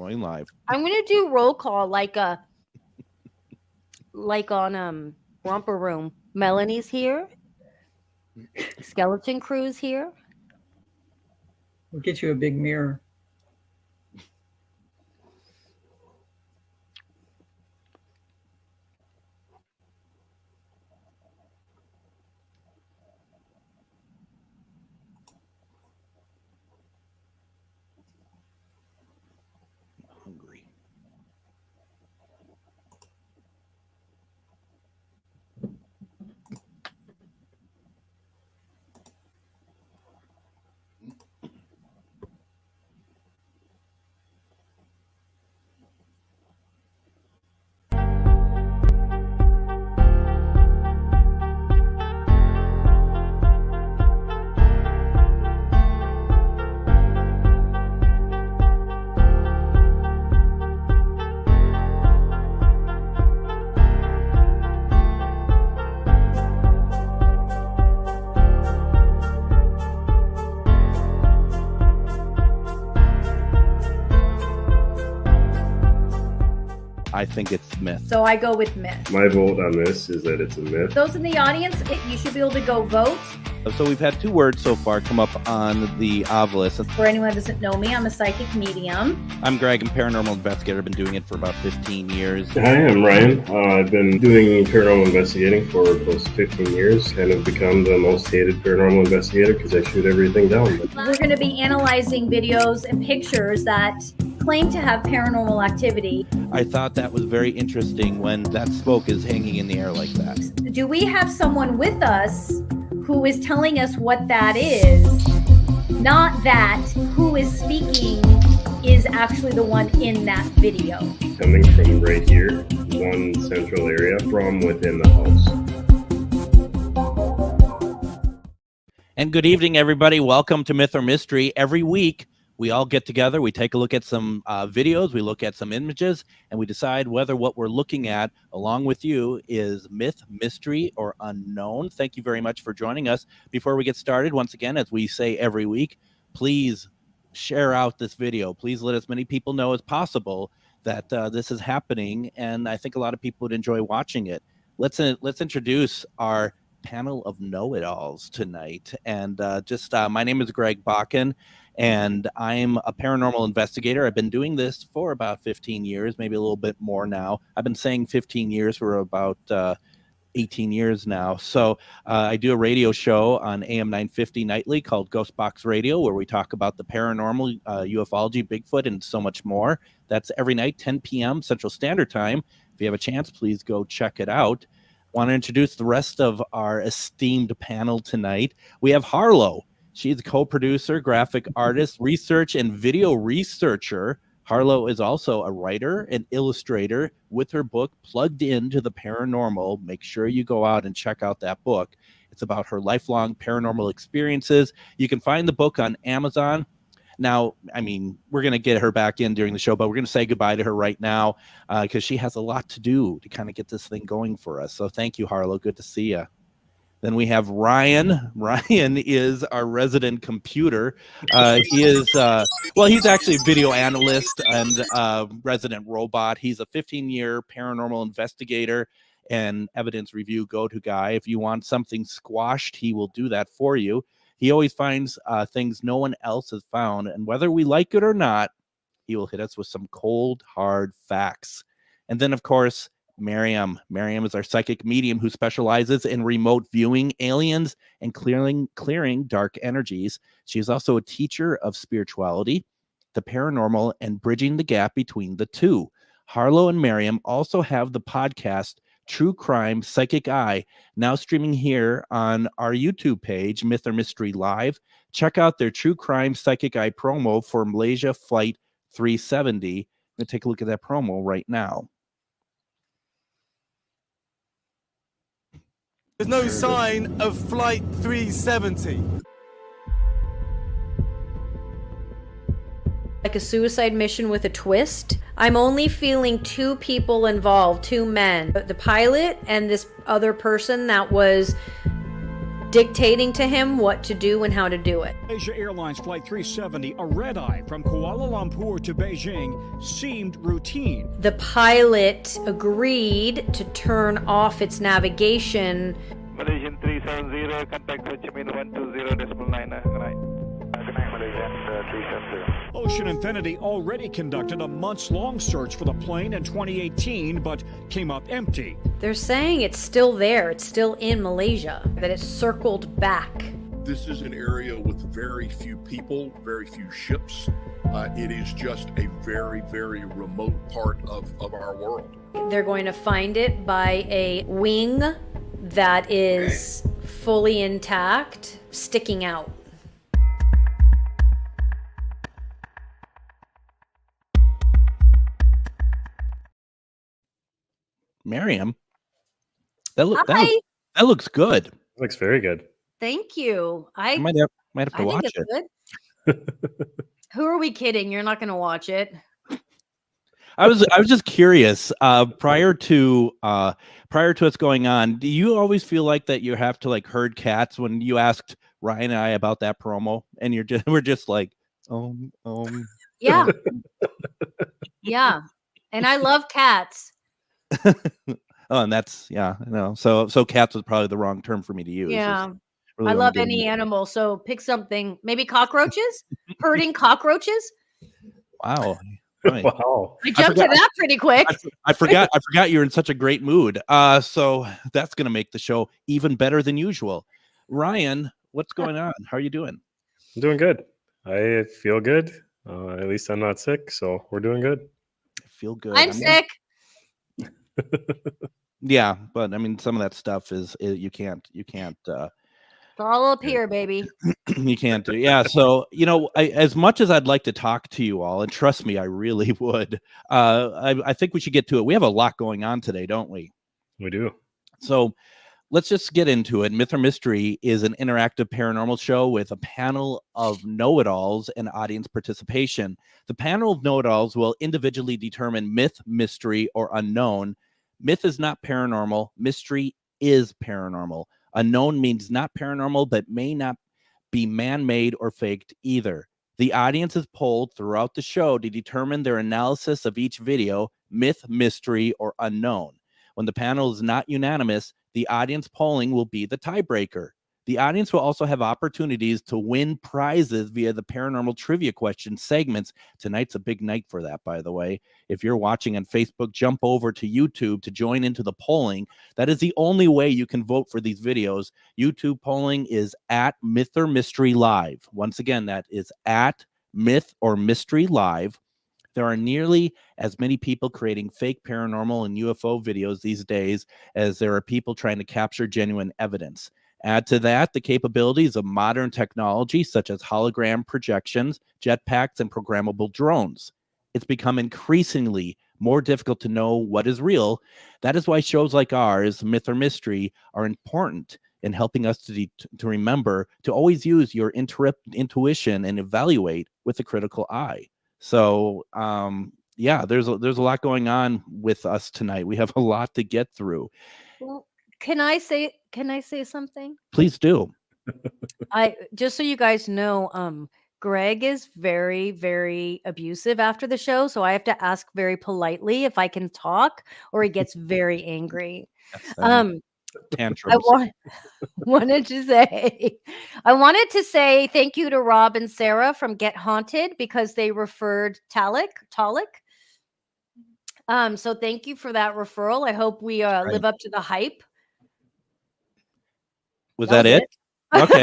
going live. I'm gonna do roll call like on Romper Room. Melanie's here. Skeleton Crew's here. We'll get you a big mirror. Hungry. I think it's myth. So I go with myth. My vote on this is that it's a myth. Those in the audience, you should be able to go vote. So we've had 2 words so far come up on the obelisk. For anyone who doesn't know me, I'm a psychic medium. I'm Greg, I'm a paranormal investigator. I've been doing it for about 15 years. Hi, I'm Ryan. I've been doing paranormal investigating for close to 15 years. Kind of become the most hated paranormal investigator because I shoot everything down. We're going to be analyzing videos and pictures that claim to have paranormal activity. I thought that was very interesting when that smoke is hanging in the air like that. Do we have someone with us who is telling us what that is? Not that who is speaking is actually the one in that video. Coming from right here, one central area from within the house. And good evening, everybody. Welcome to Myth or Mystery. Every week, we all get together, we take a look at some videos, we look at some images, and we decide whether what we're looking at, along with you, is myth, mystery, or unknown. Thank you very much for joining us. Before we get started, once again, as we say every week, please share out this video. Please let as many people know as possible that this is happening, and I think a lot of people would enjoy watching it. Let's introduce our panel of know-it-alls tonight. And my name is Greg Bakken, and I'm a paranormal investigator. I've been doing this for about 15 years, maybe a little bit more now. I've been saying 15 years for about 18 years now. So I do a radio show on AM 950 nightly called Ghost Box Radio, where we talk about the paranormal, ufology, Bigfoot, and so much more. That's every night, 10 p.m. Central Standard Time. If you have a chance, please go check it out. Want to introduce the rest of our esteemed panel tonight. We have Harlow. She's a co-producer, graphic artist, research and video researcher. Harlow is also a writer and illustrator with her book, Plugged Into the Paranormal. Make sure you go out and check out that book. It's about her lifelong paranormal experiences. You can find the book on Amazon. Now, I mean, we're going to get her back in during the show, but we're going to say goodbye to her right now because she has a lot to do to kind of get this thing going for us. So thank you, Harlow. Good to see you. Then we have Ryan. Ryan is our resident computer. He's actually a video analyst and resident robot. He's a 15-year paranormal investigator and evidence review go-to guy. If you want something squashed, he will do that for you. He always finds things no one else has found, and whether we like it or not, he will hit us with some cold, hard facts. And then, of course, Miriam. Miriam is our psychic medium who specializes in remote viewing aliens and clearing dark energies. She is also a teacher of spirituality, the paranormal, and bridging the gap between the two. Harlow and Miriam also have the podcast True Crime Psychic Eye, now streaming here on our YouTube page, Myth or Mystery Live. Check out their True Crime Psychic Eye promo for Malaysia Flight 370. I'm going to take a look at that promo right now. There's no sign of Flight 370. Like a suicide mission with a twist. I'm only feeling 2 people involved, 2 men. The pilot and this other person that was dictating to him what to do and how to do it. Malaysia Airlines Flight 370, a red-eye from Kuala Lumpur to Beijing, seemed routine. The pilot agreed to turn off its navigation. Malaysian 370, contact Ho Chi Minh 120.9. Good night. Good night, Malaysian 370. Ocean Infinity already conducted a months-long search for the plane in 2018, but came up empty. They're saying it's still there. It's still in Malaysia, that it circled back. This is an area with very few people, very few ships. It is just a very, very remote part of our world. They're going to find it by a wing that is fully intact, sticking out. Miriam, Hi. that looks good. Looks very good. Thank you. I might have to I think watch it's it. good. Who are we kidding? You're not going to watch it. I was just curious. Prior to us going on, do you always feel like that you have to like herd cats when you asked Ryan and I about that promo, and we're just like, Yeah. Yeah. And I love cats. Oh, and that's So cats was probably the wrong term for me to use. Yeah. Really I love don't any get it. animal. So pick something. Maybe cockroaches? Herding cockroaches? Wow. Right. Wow. I jumped to that pretty quick. I forgot you're in such a great mood. So that's gonna make the show even better than usual. Ryan, what's going on? How are you doing? I'm doing good. I feel good. At least I'm not sick, so we're doing good. I feel good. I'm sick. Yeah, but I mean, some of that stuff is you can't. It's all up here, baby. You can't do. Yeah. So, as much as I'd like to talk to you all, and trust me, I really would, I think we should get to it. We have a lot going on today, don't we? We do. So let's just get into it. Myth or Mystery is an interactive paranormal show with a panel of know-it-alls and audience participation. The panel of know-it-alls will individually determine myth, mystery, or unknown. Myth is not paranormal. Mystery is paranormal. Unknown means not paranormal, but may not be man-made or faked either. The audience is polled throughout the show to determine their analysis of each video, myth, mystery, or unknown. When the panel is not unanimous, the audience polling will be the tiebreaker. The audience will also have opportunities to win prizes via the paranormal trivia question segments. Tonight's a big night for that, by the way. If you're watching on Facebook, jump over to YouTube to join into the polling. That is the only way you can vote for these videos. YouTube polling is at Myth or Mystery Live. Once again, that is at Myth or Mystery Live. There are nearly as many people creating fake paranormal and UFO videos these days as there are people trying to capture genuine evidence. Add to that the capabilities of modern technology such as hologram projections, jetpacks, and programmable drones. It's become increasingly more difficult to know what is real. That is why shows like ours, Myth or Mystery, are important in helping us to remember to always use your intuition and evaluate with a critical eye. So, there's a lot going on with us tonight. We have a lot to get through. Well, can I say something? Please do. Just so you guys know, Greg is very, very abusive after the show, so I have to ask very politely if I can talk, or he gets very angry. Tantrums. I wanted to say thank you to Rob and Sarah from Get Haunted because they referred Talik. So thank you for that referral. I hope we live up to the hype. Was that it? Okay.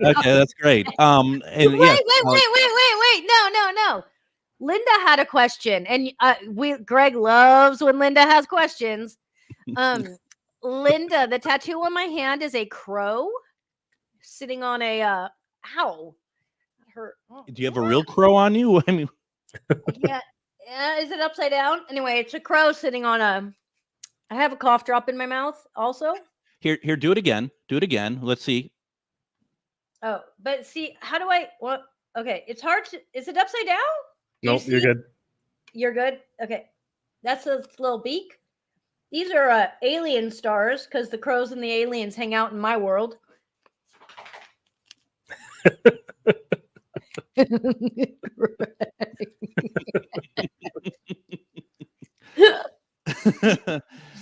Okay, that's great. And wait. No. Linda had a question, and Greg loves when Linda has questions. Linda, the tattoo on my hand is a crow sitting on a ow. Do you have a real crow on you? I mean, yeah. Is it upside down? Anyway, it's a crow sitting on a. I have a cough drop in my mouth also. Here, do it again. Do it again. Let's see. Oh, but see, how do I? What? Okay, it's hard to. Is it upside down? Nope, you're good. You're good. Okay, that's a little beak. These are alien stars because the crows and the aliens hang out in my world.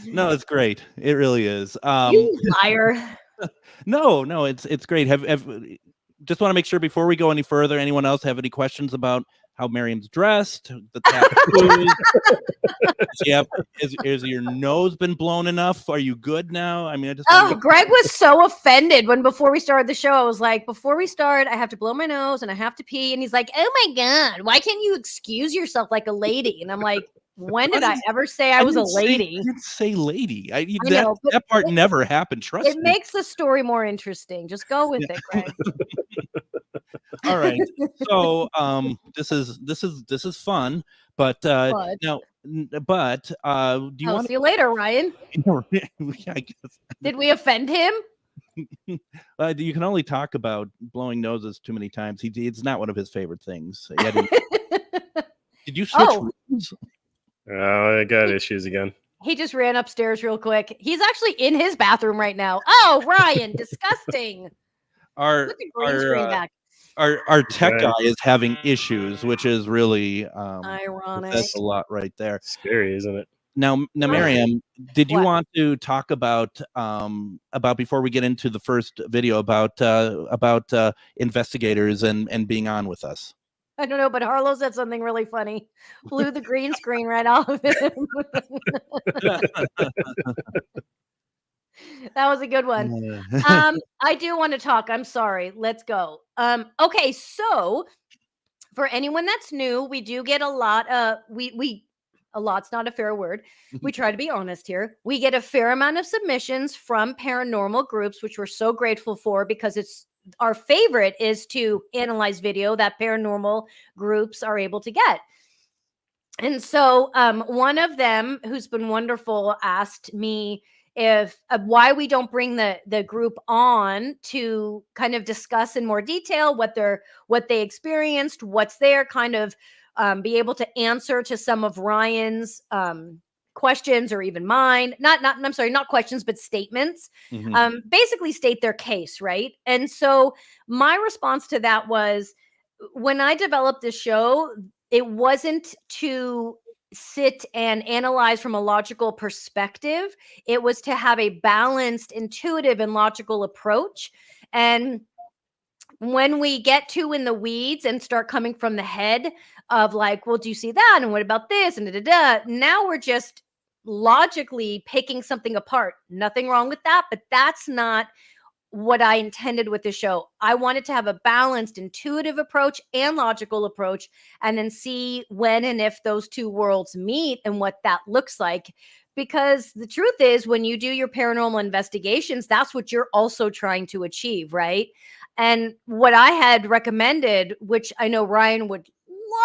No, it's great. It really is. You liar. No, it's great. Have just want to make sure before we go any further, anyone else have any questions about how Miriam's dressed, the tattoos? Is your nose been blown enough? Are you good now? I mean, I just Greg was so offended when before we started the show, I was like, before we start, I have to blow my nose and I have to pee. And he's like, oh my God, why can't you excuse yourself like a lady? And I'm like, when did I ever say I was a lady? I didn't say lady. know, but that part never happened. Trust it me. makes the story more interesting. Just go with it, Greg. All right. So this is fun, but now but do you want see you later, Ryan? I guess. Did we offend him? You can only talk about blowing noses too many times. It's not one of his favorite things. Did you switch rooms? Oh, I got issues again. He just ran upstairs real quick. He's actually in his bathroom right now. Oh, Ryan, disgusting. Put the green screen back. Our tech guy is having issues, which is really ironic. That's a lot right there. Scary, isn't it? Now, Miriam, did you What? want to talk about before we get into the first video about investigators and being on with us? I don't know, but Harlow said something really funny. Blew the green screen right off of him. That was a good one. I do want to talk. I'm sorry. Let's go. Okay, so for anyone that's new, we do get a lot. A lot's not a fair word. We try to be honest here. We get a fair amount of submissions from paranormal groups, which we're so grateful for because it's our favorite is to analyze video that paranormal groups are able to get. And so one of them who's been wonderful asked me if why we don't bring the group on to kind of discuss in more detail what they experienced, what's there, kind of be able to answer to some of Ryan's questions or even mine. Not questions, but statements. Mm-hmm. Basically state their case, right? And so my response to that was, when I developed this show, it wasn't to sit and analyze from a logical perspective. It was to have a balanced, intuitive, and logical approach. And when we get too in the weeds and start coming from the head of like, well, do you see that? And what about this? And now we're just logically picking something apart. Nothing wrong with that, but that's not what I intended with the show. I wanted to have a balanced, intuitive approach and logical approach, and then see when and if those two worlds meet and what that looks like. Because the truth is, when you do your paranormal investigations, that's what you're also trying to achieve, right? And what I had recommended, which I know Ryan would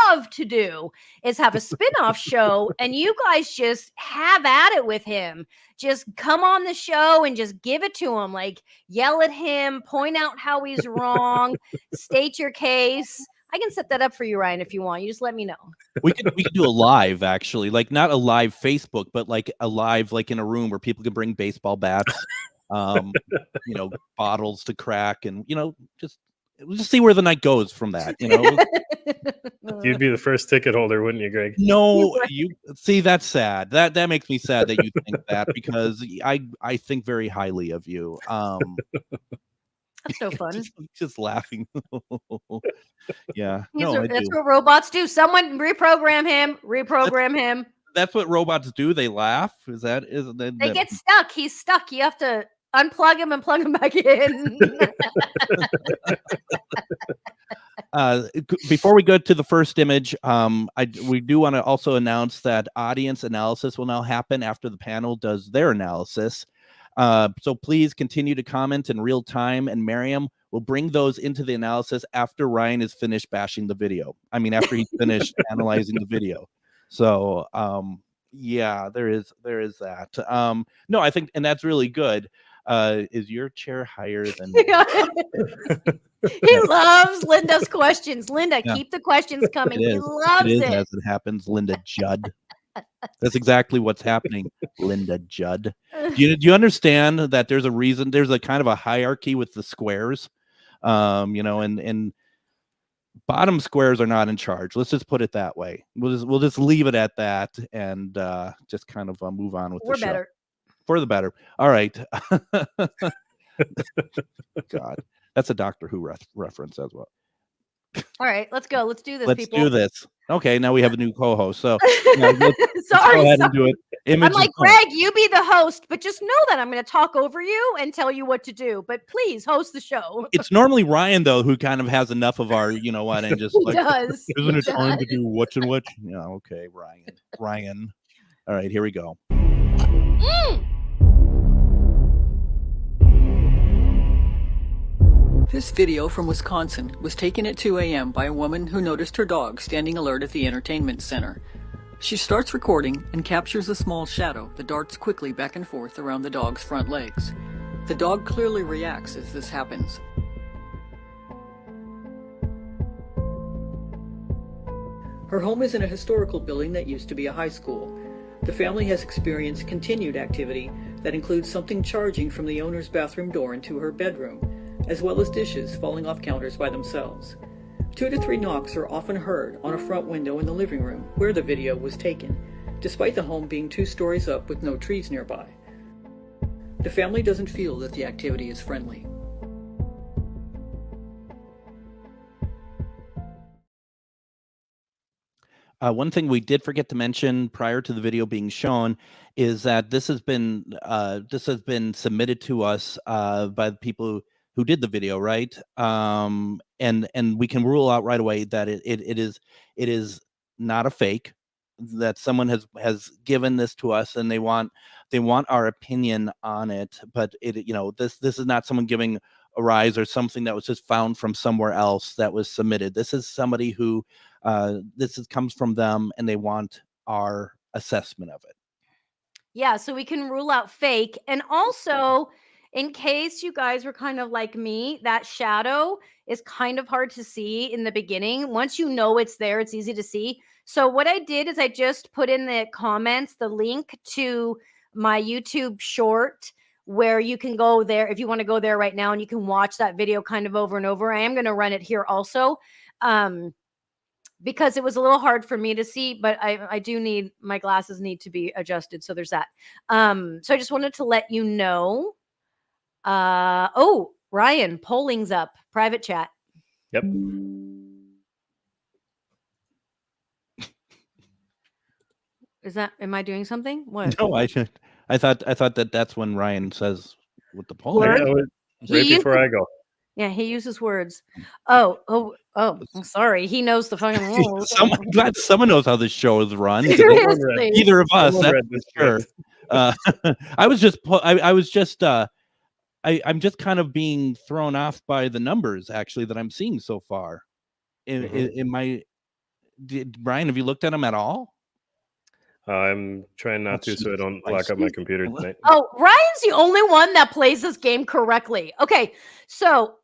love to do, is have a spin-off show and you guys just have at it with him. Just come on the show and just give it to him. Like, yell at him, point out how he's wrong, state your case. I can set that up for you, Ryan, if you want. You just let me know. We could do a live, actually, like not a live Facebook, but like a live, like in a room where people can bring baseball bats, bottles to crack, and just see where the night goes from that. You'd be the first ticket holder, wouldn't you, Greg? No, you see, that's sad. That makes me sad that you think that, because I think very highly of you. That's so fun. just laughing. Yeah, that's what robots do. Someone reprogram him. That's what robots do. They laugh. They get stuck. He's stuck. You have to unplug him and plug him back in. Before we go to the first image, we do want to also announce that audience analysis will now happen after the panel does their analysis. So please continue to comment in real time, and Miriam will bring those into the analysis after Ryan is finished bashing the video. I mean, after he's finished analyzing the video. So yeah, there is that. No, I think, and that's really good. Is your chair higher than He loves Linda's questions. Linda, keep the questions coming. He loves it. As it happens, Linda Judd. That's exactly what's happening, Linda Judd. Do you understand that there's a reason? There's a kind of a hierarchy with the squares, and bottom squares are not in charge. Let's just put it that way. We'll just leave it at that and just kind of move on with We're the show. better. For the better. All right. God, that's a Doctor Who reference as well. All right, let's go. Let's do this, Let's people. do this. Okay, now we have a new co-host. So let's Sorry, go ahead sorry. and do it. I'm Image like, is on. Greg, you be the host, but just know that I'm going to talk over you and tell you what to do. But please host the show. It's normally Ryan though who kind of has enough of our, you know what, and just He like, does. isn't He it time to does. do what's and what? Yeah, okay, Ryan. All right, here we go. Mm. This video from Wisconsin was taken at 2 a.m. by a woman who noticed her dog standing alert at the entertainment center. She starts recording and captures a small shadow that darts quickly back and forth around the dog's front legs. The dog clearly reacts as this happens. Her home is in a historical building that used to be a high school. The family has experienced continued activity that includes something charging from the owner's bathroom door into her bedroom, as well as dishes falling off counters by themselves. 2 to 3 knocks are often heard on a front window in the living room where the video was taken, despite the home being 2 stories up with no trees nearby. The family doesn't feel that the activity is friendly. One thing we did forget to mention prior to the video being shown is that this has been submitted to us by the people who did the video, right? And we can rule out right away that it is not a fake, that someone has given this to us and they want our opinion on it, but this is not someone giving a rise or something that was just found from somewhere else that was submitted. This is somebody who comes from them and they want our assessment of it. Yeah, so we can rule out fake. And also, in case you guys were kind of like me, that shadow is kind of hard to see in the beginning. Once you know it's there, it's easy to see. So what I did is I just put in the comments the link to my YouTube short where you can go there if you want to go there right now and you can watch that video kind of over and over. I am going to run it here also. Because it was a little hard for me to see, but I do need, my glasses need to be adjusted. So there's that. So I just wanted to let you know. Oh, Ryan, polling's up, private chat. Yep. Am I doing something? What? No, I thought that's when Ryan says with the polling. Yeah, right before I go. Yeah, he uses words. Oh, I'm sorry. He knows the fucking rules. I'm glad someone knows how this show is run. Seriously. Either of us, that's for sure. I'm just kind of being thrown off by the numbers actually that I'm seeing so far. Brian, have you looked at them at all? I'm trying not to, so I don't lock up my computer tonight. Oh, Ryan's the only one that plays this game correctly. Okay, so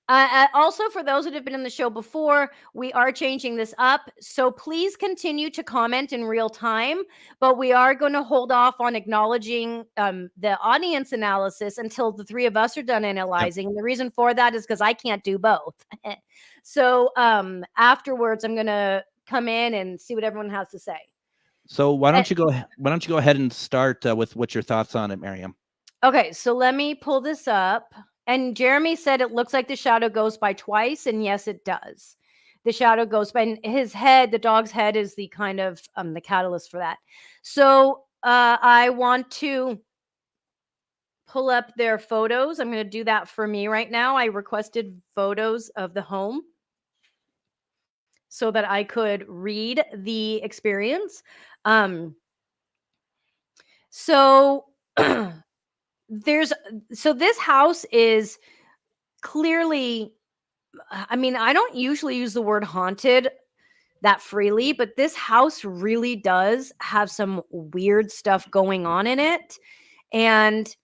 also for those that have been in the show before, we are changing this up. So please continue to comment in real time, but we are going to hold off on acknowledging the audience analysis until the 3 of us are done analyzing. Yep. The reason for that is because I can't do both. So afterwards, I'm going to come in and see what everyone has to say. So why don't you go ahead and start with what's your thoughts on it, Miriam? Okay, so let me pull this up. And Jeremy said it looks like the shadow goes by twice, and yes, it does. The shadow goes by, and his head, the dog's head, is the kind of the catalyst for that. So I want to pull up their photos. I'm going to do that for me right now. I requested photos of the home so that I could read the experience. So this house is clearly, I mean, I don't usually use the word haunted that freely, but this house really does have some weird stuff going on in it. And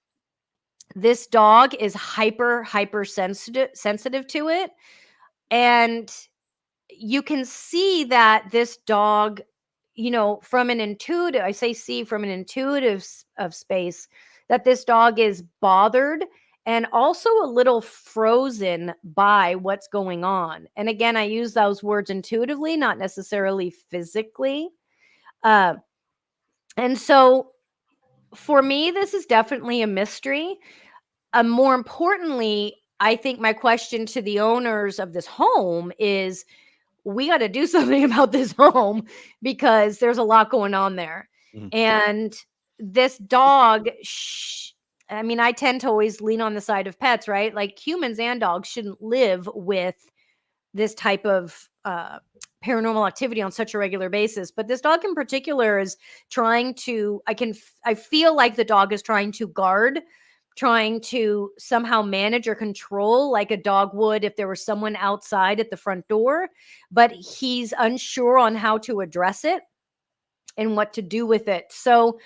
this dog is hyper sensitive to it. And you can see that this dog from an intuitive, I say see from an intuitive of space, that this dog is bothered and also a little frozen by what's going on. And again, I use those words intuitively, not necessarily physically. And so for me, this is definitely a mystery. More importantly, I think my question to the owners of this home is, we got to do something about this home because there's a lot going on there. And this dog, I tend to always lean on the side of pets, right? Like humans and dogs shouldn't live with this type of paranormal activity on such a regular basis. But this dog in particular is trying to, I feel like the dog is trying to guard, trying to somehow manage or control like a dog would if there was someone outside at the front door, but he's unsure on how to address it and what to do with it. So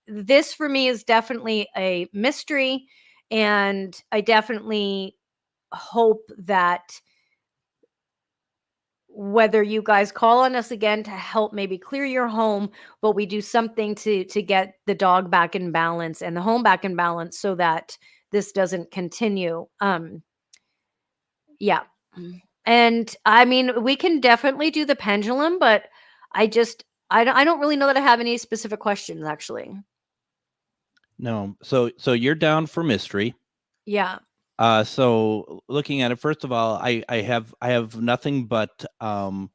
this for me is definitely a mystery, and I definitely hope that whether you guys call on us again to help maybe clear your home, but we do something to get the dog back in balance and the home back in balance so that this doesn't continue. Yeah. And we can definitely do the pendulum, but I don't really know that I have any specific questions actually. No. So you're down for mystery. Yeah. So looking at it, first of all, I have nothing but I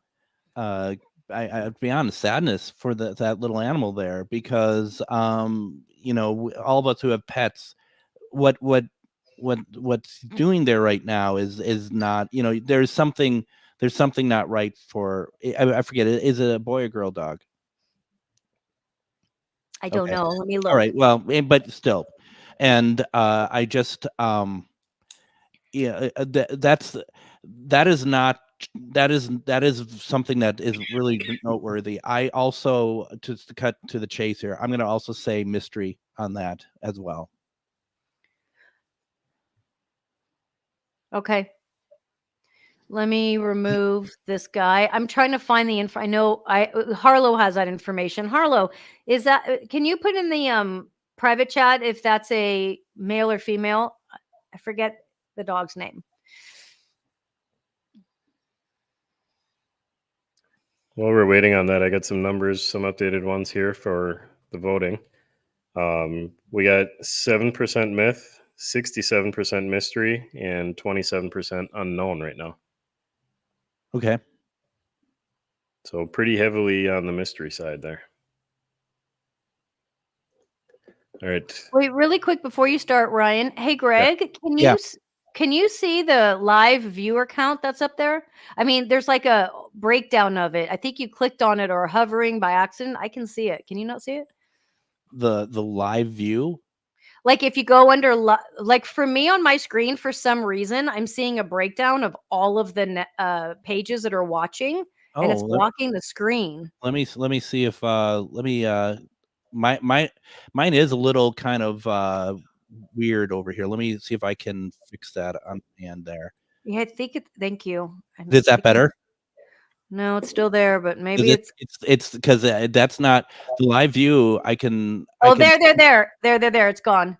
to be honest, sadness for that little animal there, because all of us who have pets, what's doing there right now is not, there's something not right for, I forget, is it a boy or girl dog? I don't know. Let me look. All right. Well, but still, and I just that is something that is really noteworthy. I also, just to cut to the chase here, I'm going to also say mystery on that as well. Okay. Let me remove this guy. I'm trying to find the info. I know Harlow has that information. Harlow, can you put in the private chat if that's a male or female? I forget the dog's name. While we're waiting on that, I got some numbers, some updated ones here for the voting. We got 7% myth, 67% mystery, and 27% unknown right now. Okay. So pretty heavily on the mystery side there. All right. Wait, really quick before you start, Ryan. Hey, Greg, can you see the live viewer count that's up there? There's like a breakdown of it. I think you clicked on it or hovering by accident. I can see it. Can you not see it? The live view? Like if you go under, like for me on my screen, for some reason, I'm seeing a breakdown of all of the pages that are watching, and it's blocking the screen. Let me see if mine is a little kind of weird over here. Let me see if I can fix that on the end there. Yeah, I think thank you. Is that better? No, it's still there, but maybe it's because that's not the live view. There. It's gone.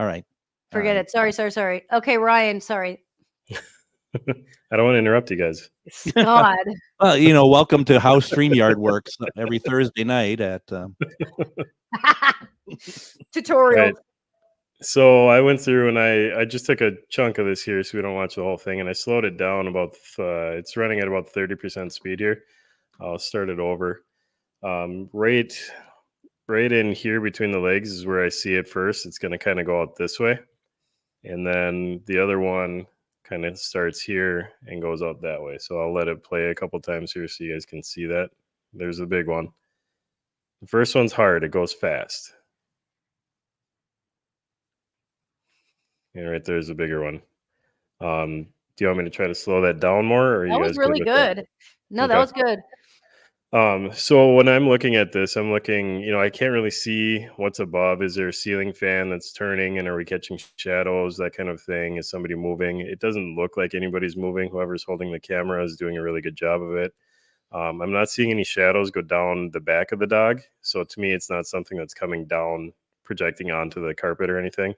All right. Forget it. Sorry. Okay, Ryan, sorry. I don't want to interrupt you guys. God. Well, welcome to how StreamYard works every Thursday night at tutorial. Right. So I went through and I just took a chunk of this here so we don't watch the whole thing, and I slowed it down about it's running at about 30% speed here. I'll start it over. Right in here between the legs is where I see it first. It's going to kind of go out this way, and then the other one kind of starts here and goes out that way. So I'll let it play a couple times here so you guys can see that. There's the big one. The first one's hard. It goes fast. And right there's a bigger one. Do you want me to try to slow that down more? Or that was really good. No, okay. That was good. So when I'm looking at this, I'm looking, I can't really see what's above. Is there a ceiling fan that's turning, and are we catching shadows, that kind of thing? Is somebody moving? It doesn't look like anybody's moving. Whoever's holding the camera is doing a really good job of it. I'm not seeing any shadows go down the back of the dog. So to me, it's not something that's coming down, projecting onto the carpet or anything.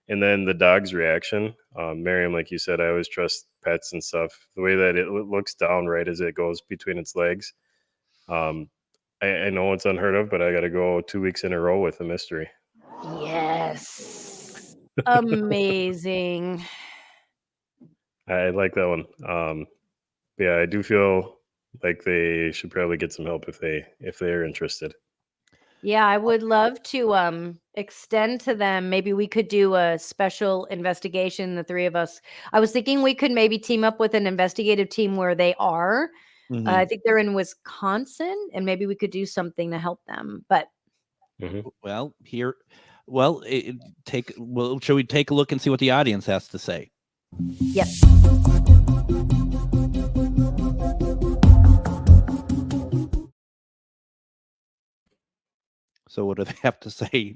And then the dog's reaction, Miriam, like you said, I always trust pets and stuff. The way that it looks down right as it goes between its legs. I know it's unheard of, but I got to go 2 weeks in a row with a mystery. Yes. Amazing. I like that one. Yeah, I do feel like they should probably get some help if they're interested. Yeah, I would love to extend to them. Maybe we could do a special investigation, the three of us. I was thinking we could maybe team up with an investigative team where they are. Mhm. I think they're in Wisconsin, and maybe we could do something to help them. But Well, here, well, shall we take a look and see what the audience has to say? yes. So what do they have to say?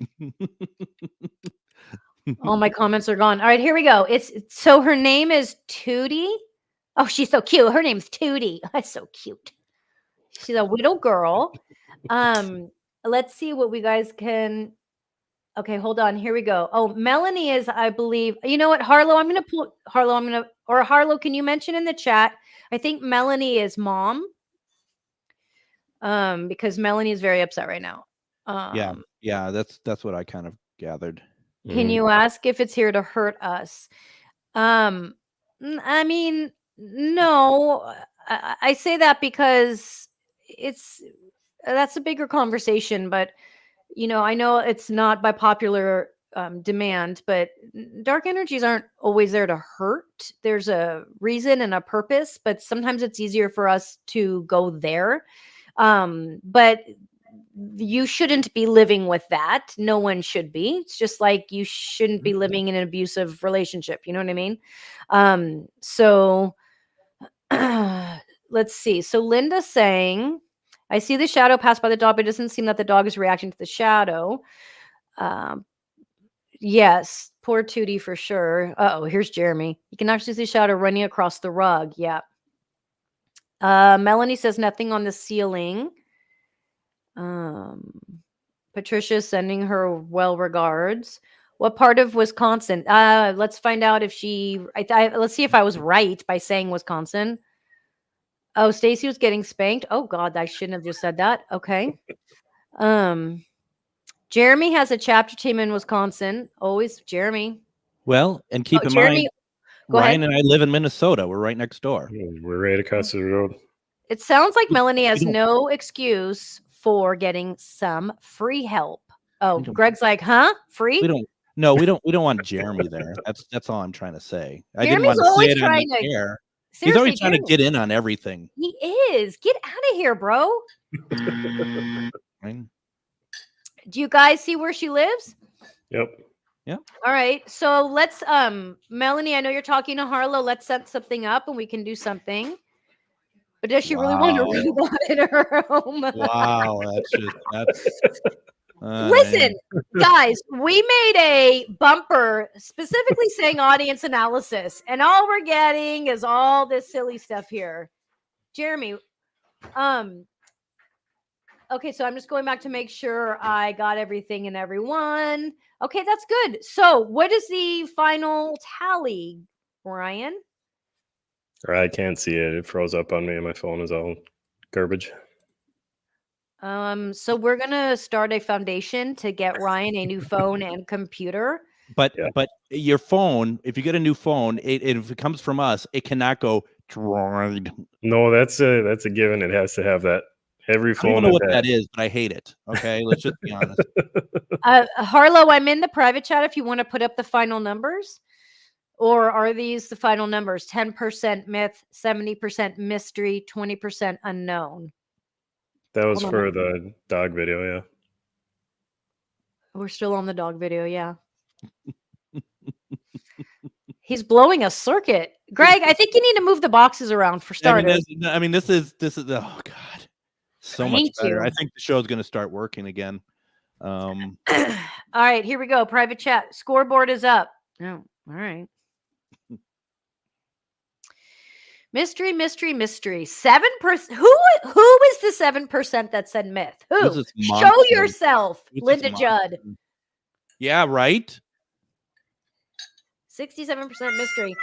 All my comments are gone. All right, here we go. So her name is Tootie. Oh, she's so cute. Her name's Tootie. That's so cute. She's a widow girl. Let's see what we guys can. Okay, hold on. Here we go. Oh, Melanie is, I believe. You know what, Harlow? Harlow, can you mention in the chat? I think Melanie is mom. Because Melanie is very upset right now. Yeah, that's what I kind of gathered. Can you ask if it's here to hurt us? I mean, no. I say that because that's a bigger conversation, but I know it's not by popular demand, but dark energies aren't always there to hurt. There's a reason and a purpose, but sometimes it's easier for us to go there. But you shouldn't be living with that. No one should be. It's just like you shouldn't be living in an abusive relationship. You know what I mean? So let's see. So Linda's saying, I see the shadow pass by the dog, but it doesn't seem that the dog is reacting to the shadow. Yes, poor Tootie for sure. Oh, here's Jeremy. You can actually see shadow running across the rug. Yeah. Melanie says nothing on the ceiling. Patricia's sending her well regards. What part of Wisconsin? Let's find out if she. Let's see if I was right by saying Wisconsin. Oh, Stacy was getting spanked. Oh God, I shouldn't have just said that. Okay. Jeremy has a chapter team in Wisconsin. Always Jeremy. Well, and keep in Jeremy, mind, go Ryan ahead. and I live in Minnesota. We're right next door. We're right across the road. It sounds like Melanie has no excuse for getting some free help. Oh, Greg's like, huh? Free? We don't want Jeremy there. That's all I'm trying to say. I didn't Jeremy's want to say always it on trying the to- air. He's Seriously, always trying to Jeremy. get in on everything. He is. Get out of here, bro. Right? Do you guys see where she lives? Yep. Yeah. All right. So let's Melanie, I know you're talking to Harlow. Let's set something up and we can do something. But does she really want to robot in her home? Wow, that's Listen, guys, we made a bumper specifically saying audience analysis, and all we're getting is all this silly stuff here. Jeremy, okay, so I'm just going back to make sure I got everything and everyone. Okay, that's good. So what is the final tally, Ryan? I can't see it. It froze up on me and my phone is all garbage. So we're gonna start a foundation to get Ryan a new phone and computer. But your phone, if you get a new phone, if it comes from us, it cannot go droid. No, that's a given. It has to have that. Every I phone. don't know what that is, but I hate it. Okay, let's just be honest. Harlow, I'm in the private chat if you want to put up the final numbers. Or are these the final numbers? 10% myth, 70% mystery, 20% unknown. That was for the dog video, yeah. We're still on the dog video, yeah. He's blowing a circuit. Greg, I think you need to move the boxes around for starters. This is oh God. So much better. I think the show's gonna start working again. All right, here we go. Private chat. Scoreboard is up. Oh, all right. Mystery. 7%. Who is the 7% that said myth? Who? Who's this Show monster? yourself, Who's this Linda monster? Judd. Yeah, right. 67% mystery.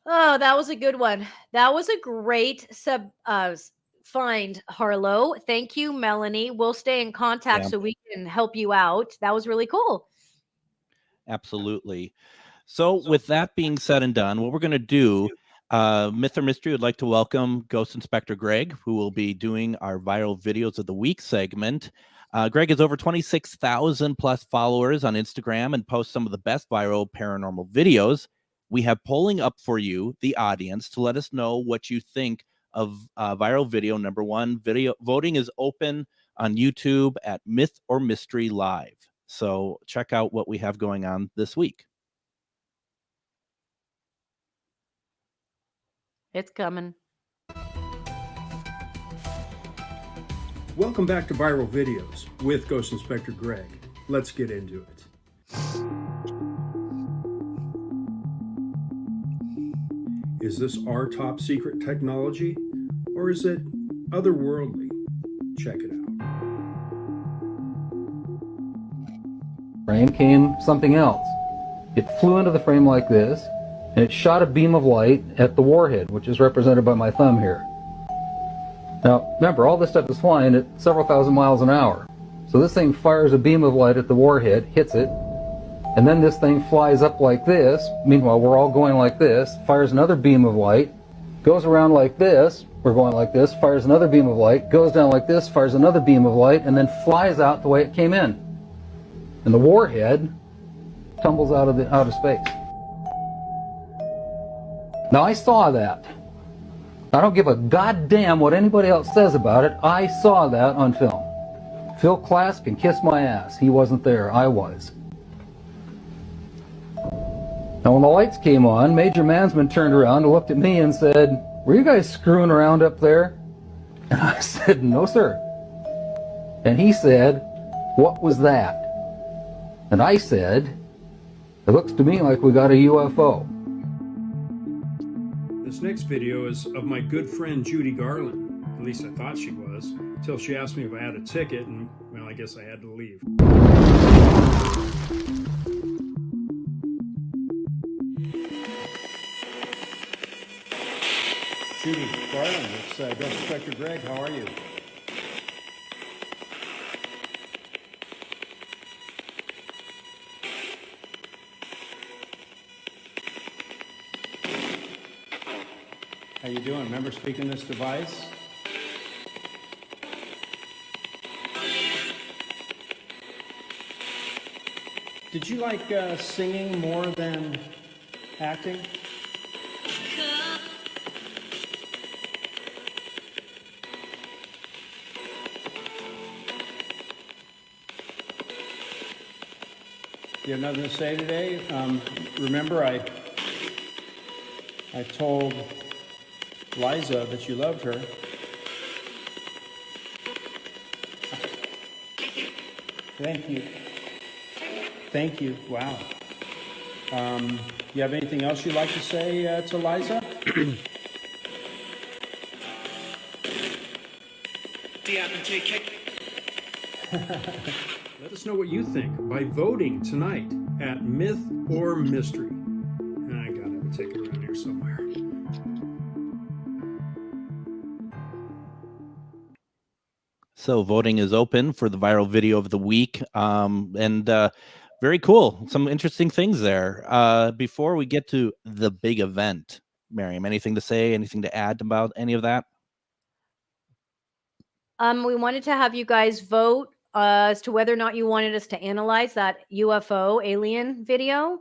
Oh, that was a good one. That was a great find, Harlow. Thank you, Melanie. We'll stay in contact so we can help you out. That was really cool. Absolutely. So with that being said and done, what we're going to do, Myth or Mystery would like to welcome Ghost Inspector Greg, who will be doing our viral videos of the week segment. Greg has over 26,000 plus followers on Instagram and posts some of the best viral paranormal videos. We have polling up for you, the audience, to let us know what you think of viral video number one. Video voting is open on YouTube at Myth or Mystery Live. So check out what we have going on this week. It's coming. Welcome back to Viral Videos with Ghost Inspector Greg. Let's get into it. Is this our top secret technology, or is it otherworldly? Check it out. Frame came something else. It flew into the frame like this, and it shot a beam of light at the warhead, which is represented by my thumb here. Now, remember, all this stuff is flying at several thousand miles an hour. So this thing fires a beam of light at the warhead, hits it, and then this thing flies up like this. Meanwhile, we're all going like this, fires another beam of light, goes around like this, we're going like this, fires another beam of light, goes down like this, fires another beam of light, and then flies out the way it came in. And the warhead tumbles out of space. Now, I saw that. I don't give a goddamn what anybody else says about it. I saw that on film. Phil Klass can kiss my ass. He wasn't there. I was. Now, when the lights came on, Major Mansman turned around and looked at me and said, "Were you guys screwing around up there?" And I said, "No, sir." And he said, "What was that?" And I said, "It looks to me like we got a UFO." This next video is of my good friend Judy Garland. At least I thought she was, until she asked me if I had a ticket, and, well, I guess I had to leave. Judy Garland, it's Ghost Inspector Greg. How are you? How you doing? Remember speaking this device? Did you like singing more than acting? You have nothing to say today? Remember, I told Liza that you loved her. Thank you. Thank you. Wow. You have anything else you'd like to say to Liza? Let us know what you think by voting tonight at Myth or Mystery. I gotta have a ticket around here somewhere. So voting is open for the viral video of the week. Very cool. Some interesting things there. Before we get to the big event, Miriam, anything to say, anything to add about any of that? We wanted to have you guys vote as to whether or not you wanted us to analyze that UFO alien video.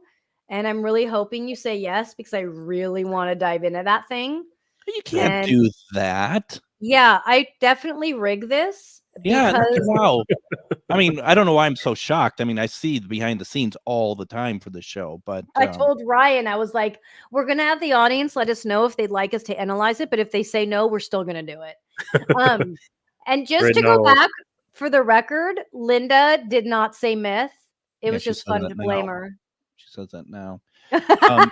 And I'm really hoping you say yes, because I really want to dive into that thing. You can't do that. Yeah, I definitely rig this. Yeah, Because wow. I mean, I don't know why I'm so shocked. I mean, I see the behind the scenes all the time for the show, but I told Ryan, I was like, we're going to have the audience let us know if they'd like us to analyze it. But if they say no, we're still going to do it. And just Right, to go no. back for the record, Linda did not say myth. It Yeah, was she just says fun that to blame now. her. She says that now. But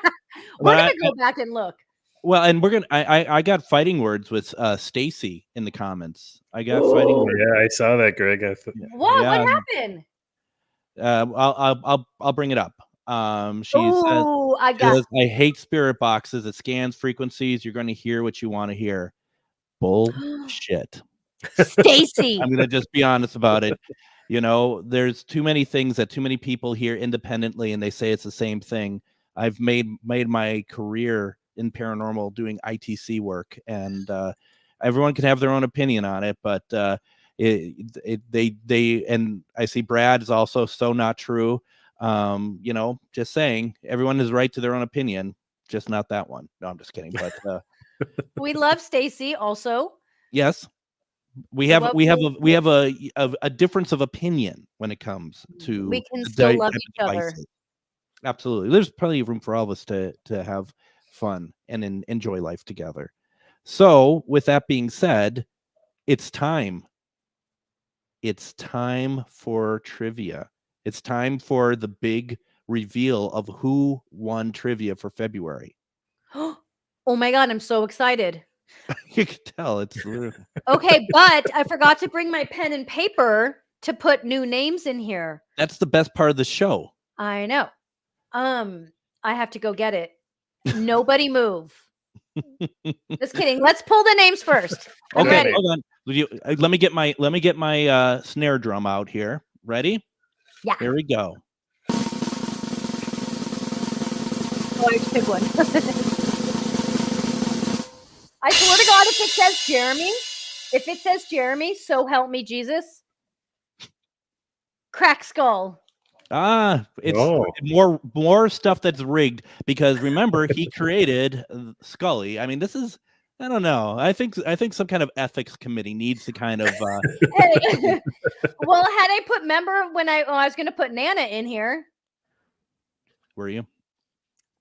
We're gonna go back and look. well, and we're gonna. I got fighting words with Stacy in the comments. I got fighting Oh, words. yeah, I saw that, Greg. What? Yeah. What happened? I'll bring it up. She says, Oh, I she got. says, I hate spirit boxes. It scans frequencies. You're going to hear what you want to hear. Bullshit. Stacy. I'm going to just be honest about it. You know, there's too many things that too many people hear independently, and they say it's the same thing. I've made my career in paranormal doing ITC work, and everyone can have their own opinion on it, but they and I see Brad is also so not true. You know, just saying, everyone is right to their own opinion, just not that one. No, I'm just kidding. But We love Stacy also. yes, we have a difference of opinion when it comes to we can the still type love of each other. devices. Absolutely, there's plenty of room for all of us to have fun and enjoy life together. So, with that being said, it's time. It's time for trivia. It's time for the big reveal of who won trivia for February. Oh my God, I'm so excited. You can tell it's Okay, but I forgot to bring my pen and paper to put new names in here. That's the best part of the show. I know. I have to go get it. Nobody move. Just kidding. Let's pull the names first. I'm Okay, ready. hold on. Let me get my snare drum out here. Ready? Yeah. Here we go. Oh, I have to pick one. I swear to God, if it says Jeremy, so help me Jesus. Crack skull. It's more stuff that's rigged, because remember, he created Scully. I mean, this is, I don't know. I think some kind of ethics committee needs to kind of Hey. Well, had I put member when I was going to put Nana in here. Were you?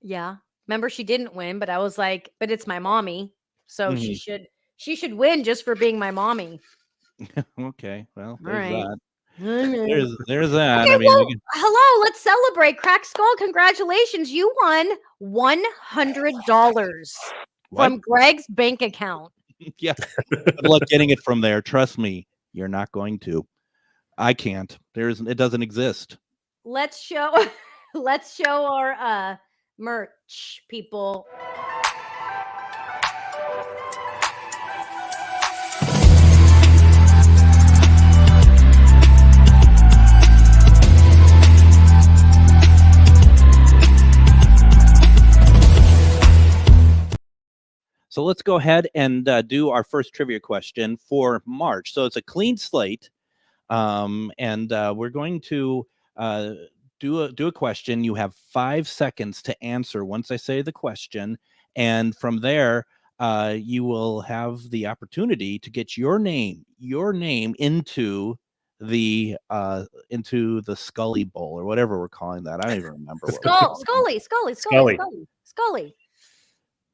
Yeah. Remember, she didn't win, but I was like, but it's my mommy, so Mhm. she should win just for being my mommy. Okay, well, All there's right. that. Mhm. There's that. Okay, I mean, well, hello, let's celebrate. Crack Skull, congratulations. You won $100 from Greg's bank account. yeah. Good luck getting it from there. Trust me, you're not going to. I can't. It doesn't exist. Let's show our merch, people. So let's go ahead and do our first trivia question for March. So it's a clean slate, and we're going to do a question. You have 5 seconds to answer once I say the question, and from there, you will have the opportunity to get your name into the Scully Bowl, or whatever we're calling that. I don't even remember. Scully.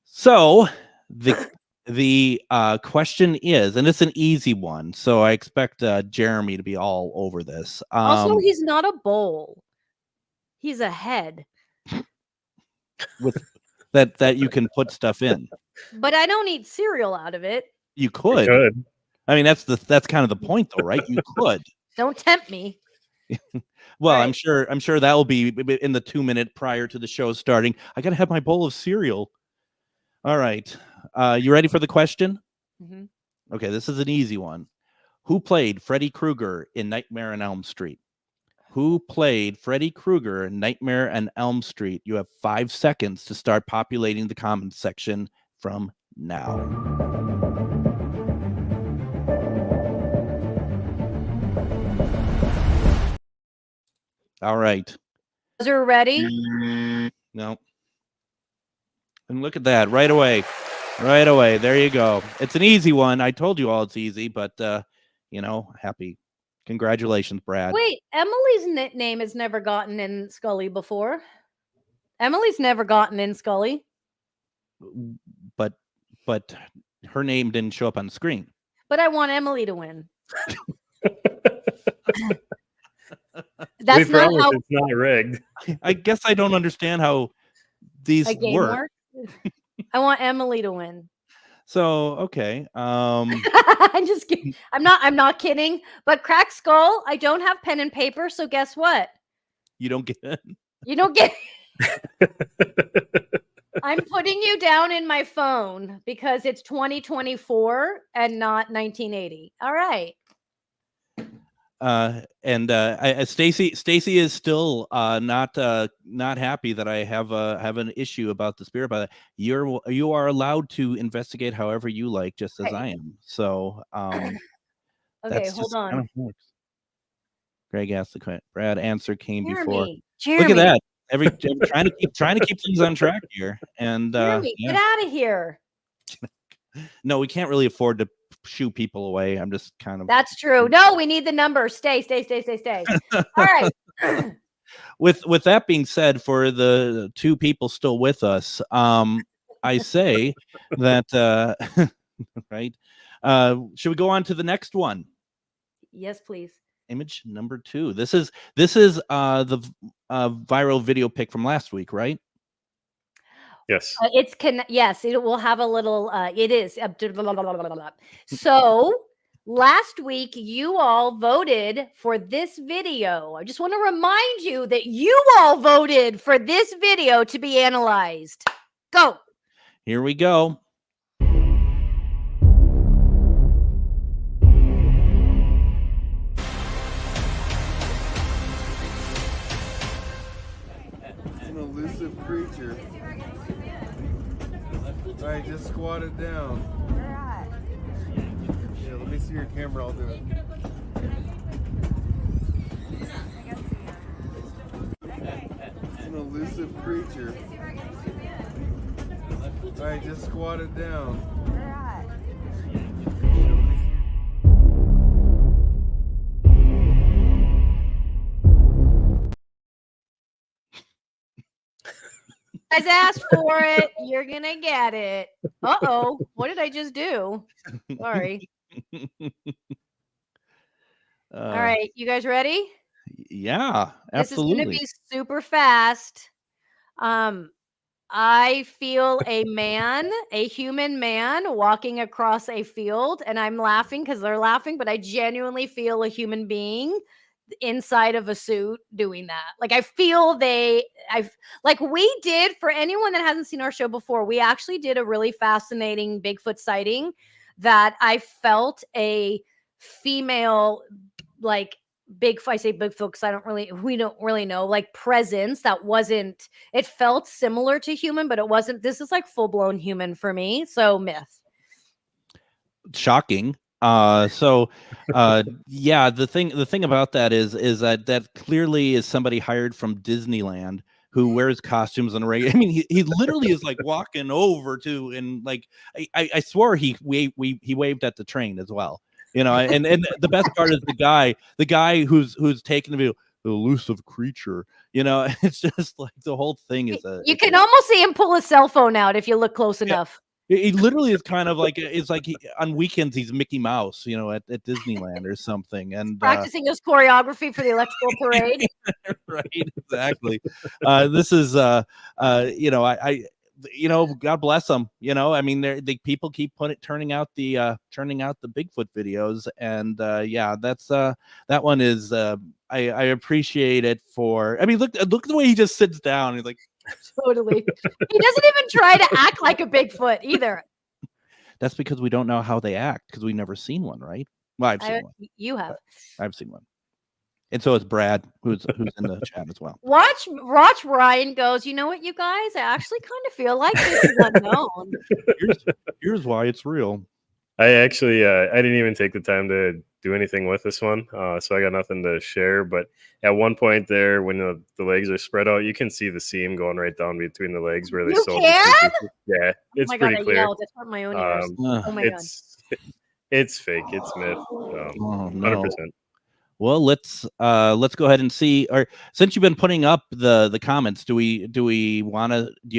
So the question is, and it's an easy one, so I expect Jeremy to be all over this. Also, he's not a bowl. He's a head. With that you can put stuff in. But I don't eat cereal out of it. You could. I mean, that's kind of the point, though, right? You could. Don't tempt me. Well, right. I'm sure that will be in the 2 minute prior to the show starting. I gotta have my bowl of cereal. All right. You ready for the question? Mm-hmm. Okay, this is an easy one. Who played Freddy Krueger in Nightmare on Elm Street? Who played Freddy Krueger in Nightmare on Elm Street? You have 5 seconds to start populating the comments section from now. All right. Is you ready? No. And look at that right away. Right away. There you go. It's an easy one. I told you all it's easy, but happy. Congratulations, Brad. Wait, Emily's name has never gotten in Scully before. Emily's never gotten in Scully. But her name didn't show up on the screen. But I want Emily to win. That's not how it's not rigged. I guess I don't understand how these A game work. work? I want Emily to win. So okay. I'm just kidding. I'm not kidding. But Crack Skull, I don't have pen and paper, so guess what? You don't get it. You don't get. I'm putting you down in my phone because it's 2024 and not 1980. All right. Stacy is still not happy that I have an issue about the spirit. But you are allowed to investigate however you like, just as I am. So Okay, that's hold just on. kind of works. Greg asked the question. Brad answer came before. Jeremy. Look at that. Trying to keep things on track here. And Jeremy, yeah. get out of here. No, we can't really afford to shoo people away. I'm just kind of. That's true. No, we need the number. Stay. All right. With that being said, for the two people still with us, I say that right. Should we go on to the next one? Yes, please. Image number 2. This is the viral video pic from last week, right? Yes. Yes, it will have a little. It is. So last week you all voted for this video. I just want to remind you that you all voted for this video to be analyzed. Go. Here we go. An elusive creature. All right, just squat it down. Yeah, let me see your camera. I'll do it. It's an elusive creature. All right, just squat it down. Guys asked for it. You're gonna get it. Uh-oh. What did I just do? Sorry. All right, you guys ready? Yeah, absolutely. This is gonna be super fast. I feel a human man walking across a field, and I'm laughing because they're laughing, but I genuinely feel a human being inside of a suit doing that. Like I feel like we did, for anyone that hasn't seen our show before, we actually did a really fascinating Bigfoot sighting that I felt a female, like I say Bigfoot because we don't really know, like presence that wasn't, it felt similar to human, but it wasn't. This is like full-blown human for me. So myth. Shocking. Yeah, the thing about that is that clearly is somebody hired from Disneyland who wears costumes on a regular. I mean, he literally is like walking over to, and like I swore he waved at the train as well. You know, and the best part is the guy who's taking the video, the elusive creature. You know, it's just like the whole thing is you can almost see him pull his cell phone out if you look close enough. He literally is kind of like, it's like on weekends he's Mickey Mouse, you know, at Disneyland or something, and practicing his choreography for the electrical parade. Right, exactly. This is you know, I you know, God bless them. You know, I mean, the people keep turning out the Bigfoot videos, and yeah, that's that one is I appreciate it for. I mean, look at the way he just sits down. He's like. Totally. He doesn't even try to act like a Bigfoot either. That's because we don't know how they act because we've never seen one, right? Well, I've seen one. You have. I've seen one. And so is Brad, who's in the chat as well. Watch Ryan goes, you know what, you guys? I actually kind of feel like this is unknown. Here's why it's real. I actually I didn't even take the time to do anything with this one, so I got nothing to share. But at one point there, when the legs are spread out, you can see the seam going right down between the legs where they You sewed. can? Yeah, it's oh my pretty God, clear. I yelled. It's hurt my own ears. Oh my God. It's fake. It's myth. 100%. Well, let's go ahead and see. Or since you've been putting up the comments, do you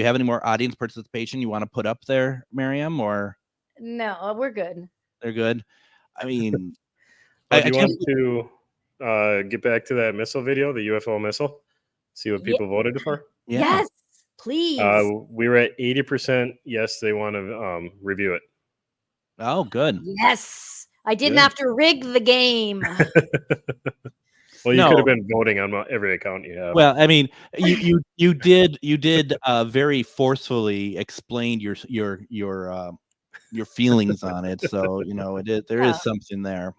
have any more audience participation you want to put up there, Miriam? Or no, we're good. They're good. I mean, do you want to get back to that missile video, the UFO missile? See what people voted for? Yeah. Yes, Please. We were at 80%. Yes, they want to review it. Oh, good. Yes. I didn't Good. have to rig the game. Well, you No. could have been voting on every account you have. Well, I mean, you did very forcefully explain your feelings on it. So there is something there.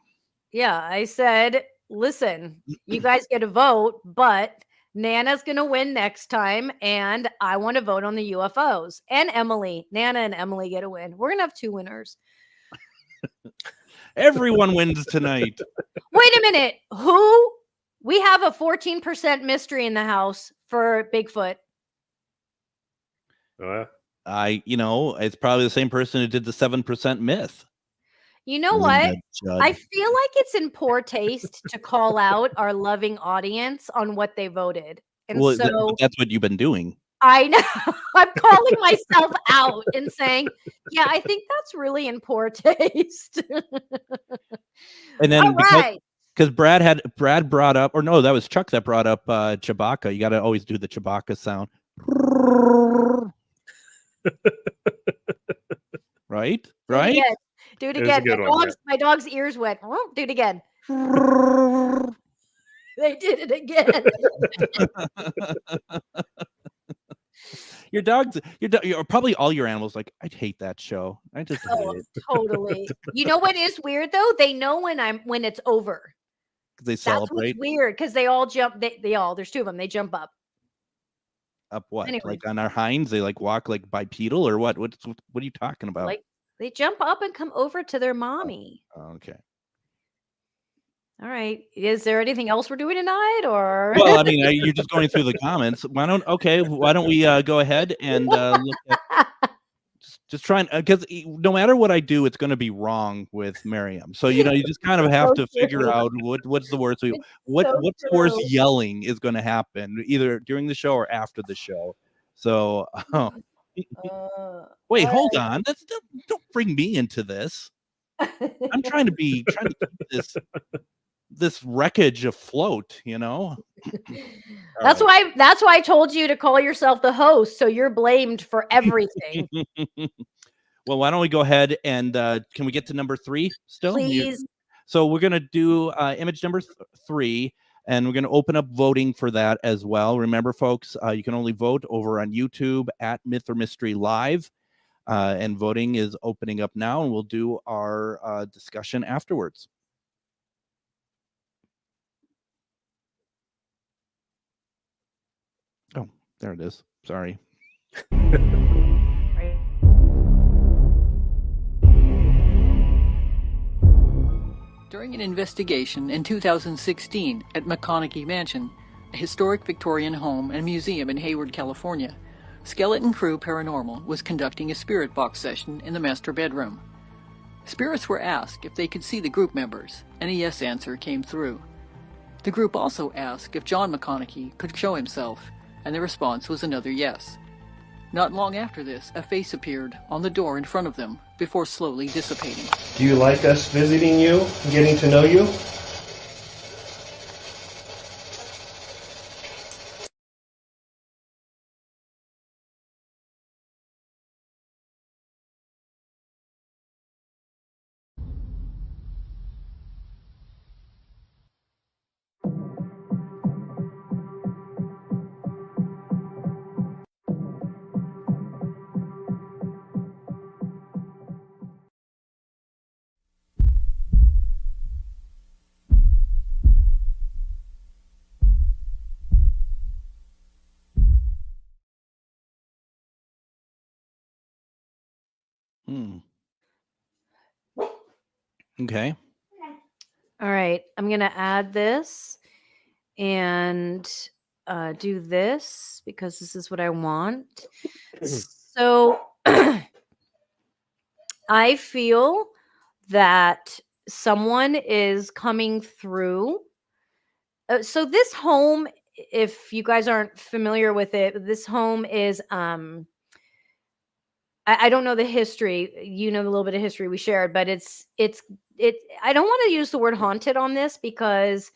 Yeah, I said, listen, you guys get a vote, but Nana's going to win next time, and I want to vote on the UFOs. And Emily. Nana and Emily get a win. We're going to have 2 winners. Everyone wins tonight. Wait a minute. We have a 14% mystery in the house for Bigfoot. It's probably the same person who did the 7% myth. You know what? I feel like it's in poor taste to call out our loving audience on what they voted. And so that's what you've been doing. I know. I'm calling myself out and saying, yeah, I think that's really in poor taste. And then all right. because Brad brought up, or no, that was Chuck that brought up Chewbacca. You got to always do the Chewbacca sound. Right? Do it again. My dog's ears went. Do it again. They did it again. Your dog, probably all your animals like, I'd hate that show. I just hate it. Totally. You know what is weird though? They know when it's over. They celebrate. That's what's weird because they all jump. There's 2 of them. They jump up. Up what? Anyway. Like on our hinds? They like walk like bipedal or what? What are you talking about? Like they jump up and come over to their mommy. Okay. All right. Is there anything else we're doing tonight, or? Well, I mean, you're just going through the comments. Why don't we go ahead and look at just trying, because no matter what I do, it's going to be wrong with Miriam. So you just kind of have to figure out what's the worst. What's the worst yelling is going to happen either during the show or after the show. So wait, hold on. Don't bring me into this. I'm trying to keep this wreckage afloat, That's why I told you to call yourself the host, so you're blamed for everything. Well, why don't we go ahead and can we get to number 3 still? Please. So we're gonna do image number 3, and we're gonna open up voting for that as well. Remember, folks, you can only vote over on YouTube at Myth or Mystery Live, and voting is opening up now, and we'll do our discussion afterwards. Oh, there it is. Sorry. During an investigation in 2016 at McConaghy Mansion, a historic Victorian home and museum in Hayward, California, Skeleton Crew Paranormal was conducting a spirit box session in the master bedroom. Spirits were asked if they could see the group members, and a yes answer came through. The group also asked if John McConaghy could show himself, and the response was another yes. Not long after this, a face appeared on the door in front of them before slowly dissipating. Do you like us visiting you, getting to know you? Okay. All right. I'm going to add this and do this because this is what I want. So I feel that someone is coming through. So this home, if you guys aren't familiar with it, this home is I don't know the history. You know a little bit of history we shared, but it's I don't want to use the word haunted on this because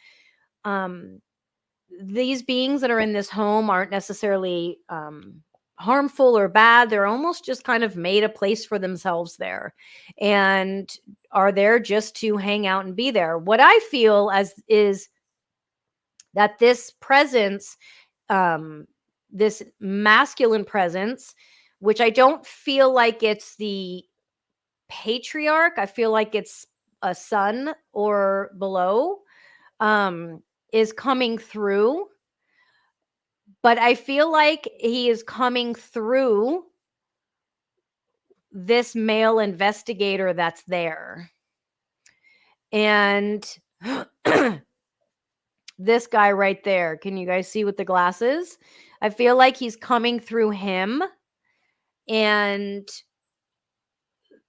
these beings that are in this home aren't necessarily harmful or bad. They're almost just kind of made a place for themselves there and are there just to hang out and be there. What I feel as is that this presence, this masculine presence, which I don't feel like it's the patriarch, I feel like it's a son or below, is coming through. But I feel like he is coming through this male investigator that's there. And this guy right there, can you guys see with the glasses? I feel like he's coming through him. And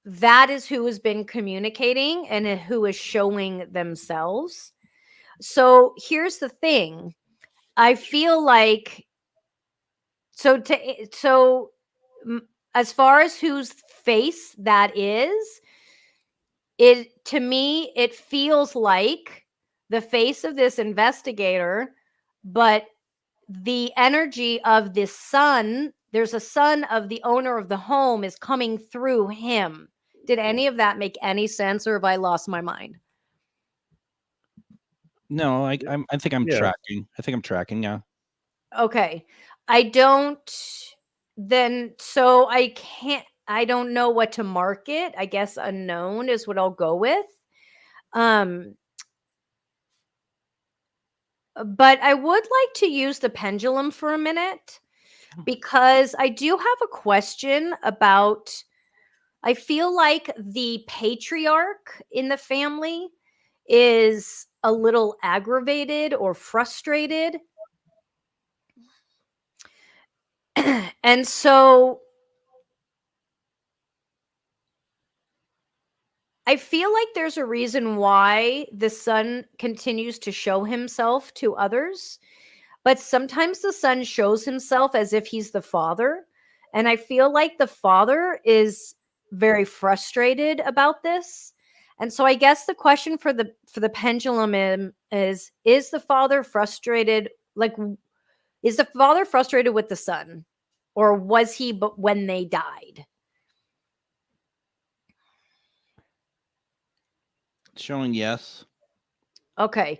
that is who has been communicating and who is showing themselves. So here's the thing. I feel like as far as whose face that is, it to me it feels like the face of this investigator, but the energy of this son, there's a son of the owner of the home is coming through him. Did any of that make any sense, or have I lost my mind? No, I think I'm tracking. I think I'm tracking. Yeah. Okay. I don't then, so I don't know what to mark it. I guess unknown is what I'll go with. But I would like to use the pendulum for a minute because I do have a question about, I feel like the patriarch in the family is a little aggravated or frustrated. And so I feel like there's a reason why the son continues to show himself to others, but sometimes the son shows himself as if he's the father. And I feel like the father is very frustrated about this. And so I guess the question for the pendulum is the father frustrated? Like, is the father frustrated with the son, or was he when they died? Showing yes. Okay.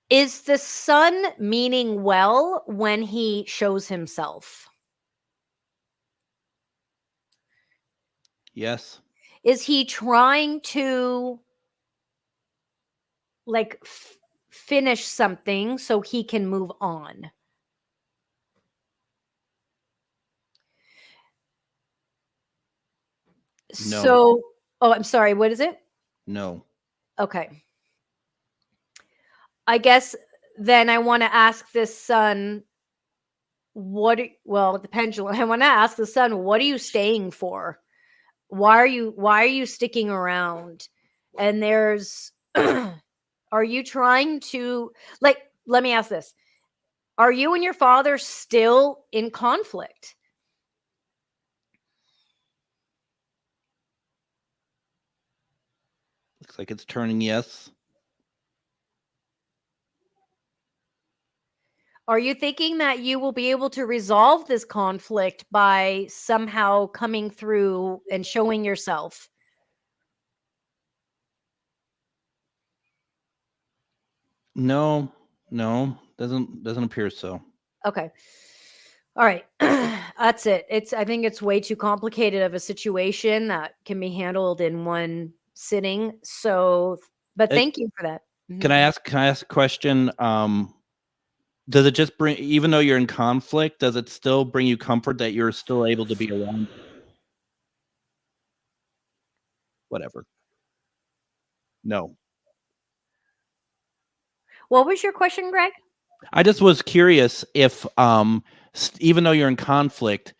Is the son meaning well when he shows himself? Yes. Is he trying to like finish something so he can move on? No. So, oh, I'm sorry. What is it? No. Okay. I guess then I want to ask this son, the pendulum. I want to ask the son, what are you staying for? Why are you sticking around? And there's, are you trying to, like, let me ask this. Are you and your father still in conflict? Looks like it's turning yes. Are you thinking that you will be able to resolve this conflict by somehow coming through and showing yourself? No, doesn't appear so. Okay. All right. That's it. I think it's way too complicated of a situation that can be handled in one sitting. So, but thank you for that. Can I ask a question? Does it just bring, even though you're in conflict, does it still bring you comfort that you're still able to be around? Whatever. No. What was your question, Greg? I just was curious if, even though you're in conflict,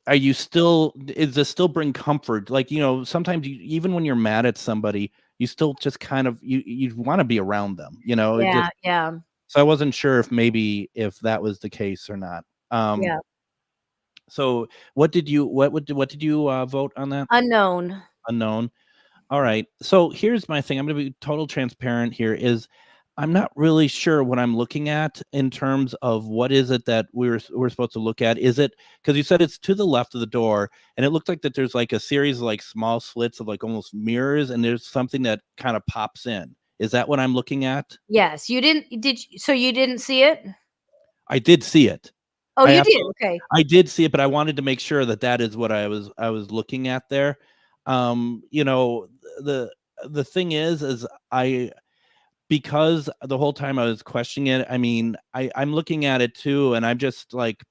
does this still bring comfort? Like, sometimes even when you're mad at somebody, you still just kind of, you want to be around them, Yeah. Yeah. So I wasn't sure if that was the case or not. Yeah. So what did you vote on that? Unknown. Unknown. All right. So here's my thing. I'm going to be total transparent here. Is I'm not really sure what I'm looking at in terms of what is it that we're supposed to look at. Is it because you said it's to the left of the door, and it looked like that there's like a series of like small slits of like almost mirrors, and there's something that kind of pops in. Is that what I'm looking at? Yes, you didn't. So you didn't see it? I did see it. Oh, I you did. absolutely- Okay. I did see it, but I wanted to make sure that that is what I was looking at there. You know, the thing is I because the whole time I was questioning it, I mean, I'm looking at it too, and I'm just like,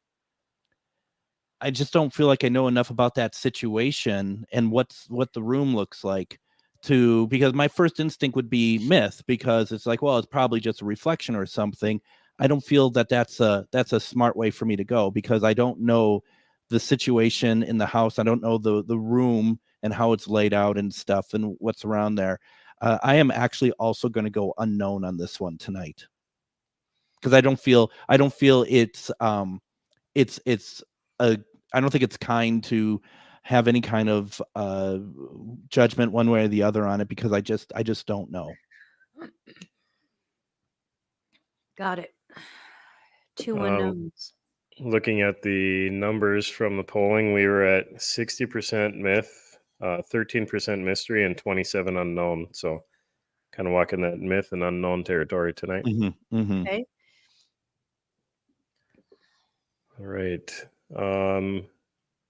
I just don't feel like I know enough about that situation and what the room looks like because my first instinct would be myth, because it's like, well, it's probably just a reflection or something. I don't feel that that's a smart way for me to go, because I don't know the situation in the house. I don't know the room and how it's laid out and stuff and what's around there. I am actually also going to go unknown on this one tonight, because I don't feel it's a I don't think it's kind to have any kind of judgment one way or the other on it, because I just don't know. Got it. Two unknowns. Looking at the numbers from the polling, we were at 60% myth, 13% mystery, and 27 unknown. So kind of walking that myth and unknown territory tonight. Okay. All right.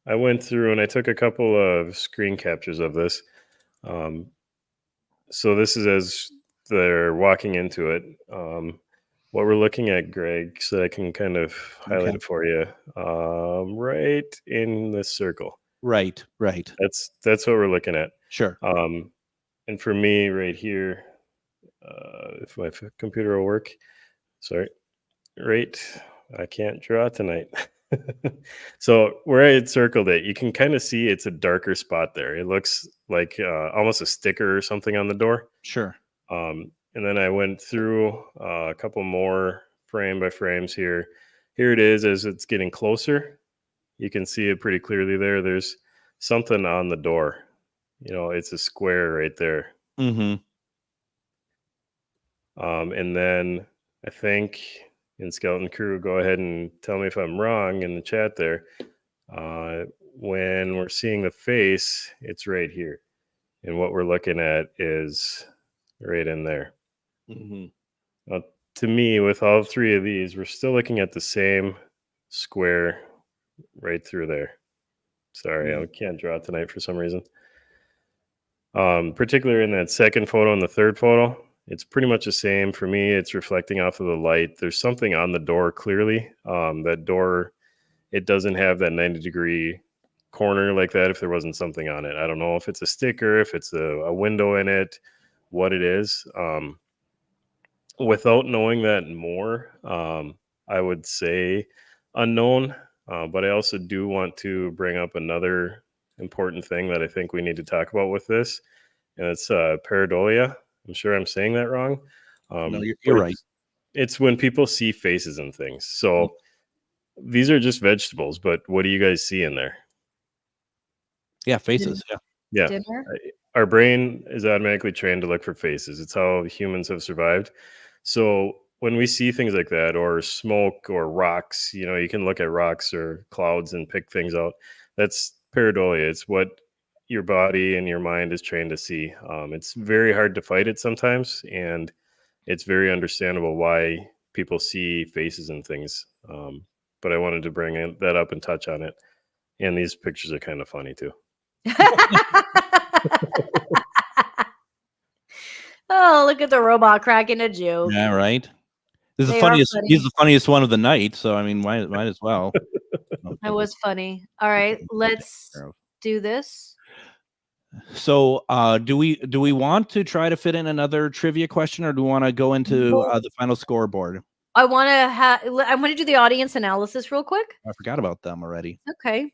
I went through and I took a couple of screen captures of this. So this is as they're walking into it. What we're looking at, Greg, so I can kind of highlight it for you. Right in this circle. Right. That's what we're looking at. Sure. And for me, right here, if my computer will work, sorry, right, I can't draw tonight. So where I had circled it, you can kind of see it's a darker spot there. It looks like almost a sticker or something on the door. Sure. And then I went through a couple more frame by frames here. Here it is as it's getting closer. You can see it pretty clearly there. There's something on the door. You know, it's a square right there. Mm-hmm. And then I think in Skeleton Crew, go ahead and tell me if I'm wrong in the chat there. When we're seeing the face, it's right here. And what we're looking at is right in there. Mm-hmm. To me, with all three of these, we're still looking at the same square right through there. Sorry, I can't draw tonight for some reason. Particularly in that second photo and the third photo, it's pretty much the same. For me, it's reflecting off of the light. There's something on the door clearly. That door, it doesn't have that 90-degree corner like that if there wasn't something on it. I don't know if it's a sticker, if it's a window in it, what it is. Without knowing that more, I would say unknown, but I also do want to bring up another important thing that I think we need to talk about with this, and it's pareidolia. I'm sure I'm saying that wrong. No, you're right. It's when people see faces and things. So these are just vegetables, but what do you guys see in there? Yeah, faces. Yeah. Dinner? Our brain is automatically trained to look for faces. It's how humans have survived. So when we see things like that, or smoke or rocks, you know, you can look at rocks or clouds and pick things out. That's pareidolia. It's what your body and your mind is trained to see. It's very hard to fight it sometimes, and it's very understandable why people see faces and things. But I wanted to bring that up and touch on it. And these pictures are kind of funny too. Oh, look at the robot cracking a joke. Yeah, right. This is the They are funniest. funny. He's the funniest one of the night. So I mean, might as well. That was funny. All right, let's do this. So, do we want to try to fit in another trivia question, or do we want to go into the final scoreboard? I want to do the audience analysis real quick. I forgot about them already. Okay.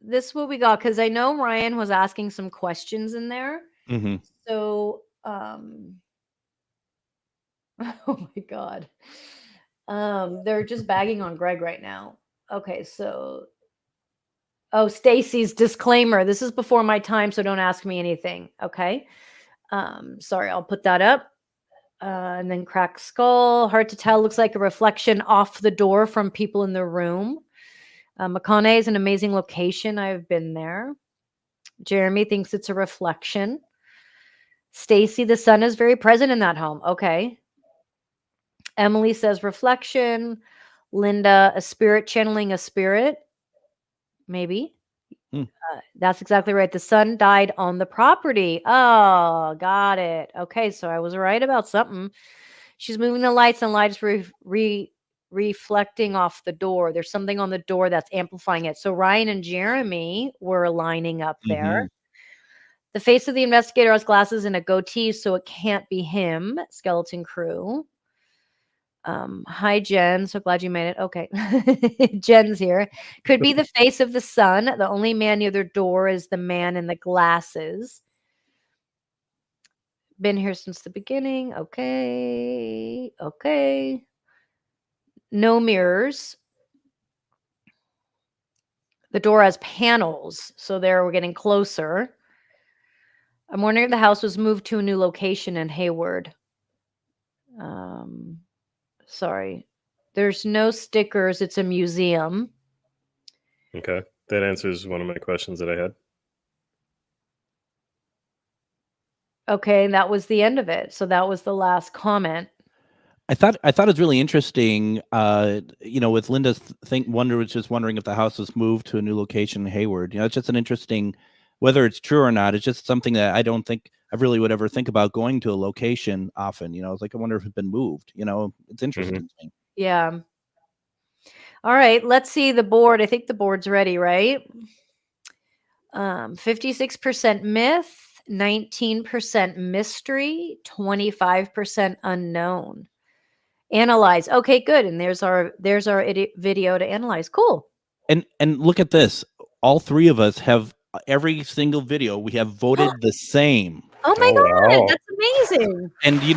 This is what we got, because I know Ryan was asking some questions in there. Mm-hmm. So Oh my God. They're just bagging on Greg right now. Okay, so Stacy's disclaimer. This is before my time, so don't ask me anything. Okay. Sorry, I'll put that up. And then cracked skull. Hard to tell. Looks like a reflection off the door from people in the room. McConaghy is an amazing location. I've been there. Jeremy thinks it's a reflection. Stacy, the sun is very present in that home. Okay. Emily says reflection. Linda, a spirit channeling a spirit. Maybe. That's exactly right. The sun died on the property. Oh, got it. Okay, so I was right about something. She's moving the lights and lights reflecting off the door. There's something on the door that's amplifying it. So Ryan and Jeremy were lining up there. The face of the investigator has glasses and a goatee, so it can't be him. Skeleton Crew. Hi, Jen. So glad you made it. Okay. Jen's here. Could be the face of the sun. The only man near their door is the man in the glasses. Been here since the beginning. Okay. Okay. No mirrors. The door has panels. So there we're getting closer. I'm wondering if the house was moved to a new location in Hayward. Sorry. There's no stickers. It's a museum. Okay. That answers one of my questions that I had. Okay, and that was the end of it. So that was the last comment. I thought it was really interesting. With Linda's was just wondering if the house was moved to a new location in Hayward. It's just an interesting, whether it's true or not. It's just something that I don't think I really would ever think about going to a location often. It's like I wonder if it's been moved. It's interesting to me. Yeah. All right, let's see the board. I think the board's ready, right? 56% myth, 19% mystery, 25% unknown. Analyze. Okay, good. And there's our video to analyze. Cool. And look at this. All three of us have every single video. We have voted the same. Oh my God, wow. that's amazing. And you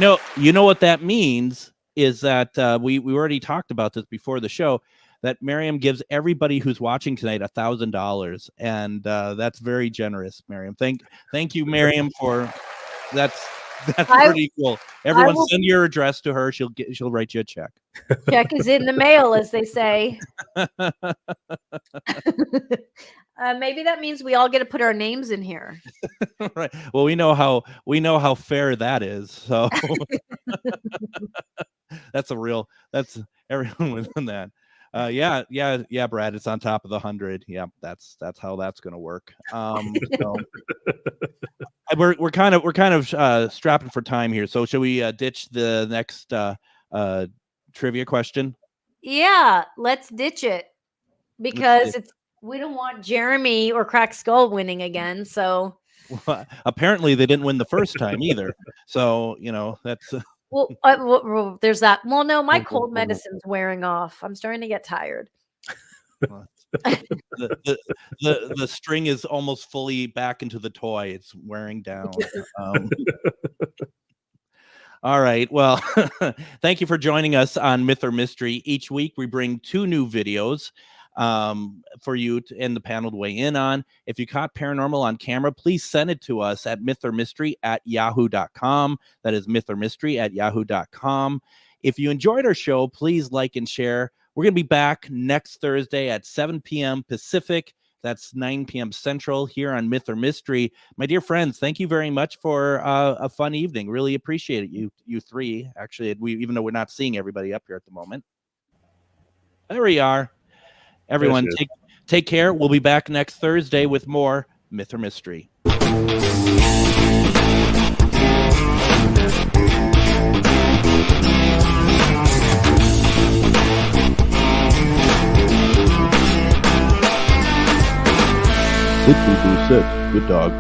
know what that means is that we already talked about this before the show, that Miriam gives everybody who's watching tonight $1,000, and that's very generous, Miriam. Thank you, Miriam, for that's pretty cool. Everyone send your address to her. She'll write you a check. Check is in the mail, as they say. Maybe that means we all get to put our names in here. Right. Well, we know how fair that is. So that's everyone within that. Yeah, Brad, it's on top of the 100. Yeah, that's how that's gonna work. We're kind of strapping for time here. So should we ditch the next trivia question? Yeah, let's ditch it because we don't want Jeremy or Crack Skull winning again. So apparently they didn't win the first time either. So that's. Well, there's that. Well, no, my cold medicine's wearing off. I'm starting to get tired. The string is almost fully back into the toy. It's wearing down. All right. Well, thank you for joining us on Myth or Mystery. Each week we bring 2 new videos for you and the panel to weigh in on. If you caught paranormal on camera, please send it to us at mythormystery@yahoo.com. That is mythormystery@yahoo.com. If you enjoyed our show, please like and share. We're going to be back next Thursday at 7 p.m. Pacific. That's 9 p.m. Central here on Myth or Mystery. My dear friends, thank you very much for a fun evening. Really appreciate it. You three, actually, even though we're not seeing everybody up here at the moment. There we are. Everyone, take care. We'll be back next Thursday with more Myth or Mystery. Good dog.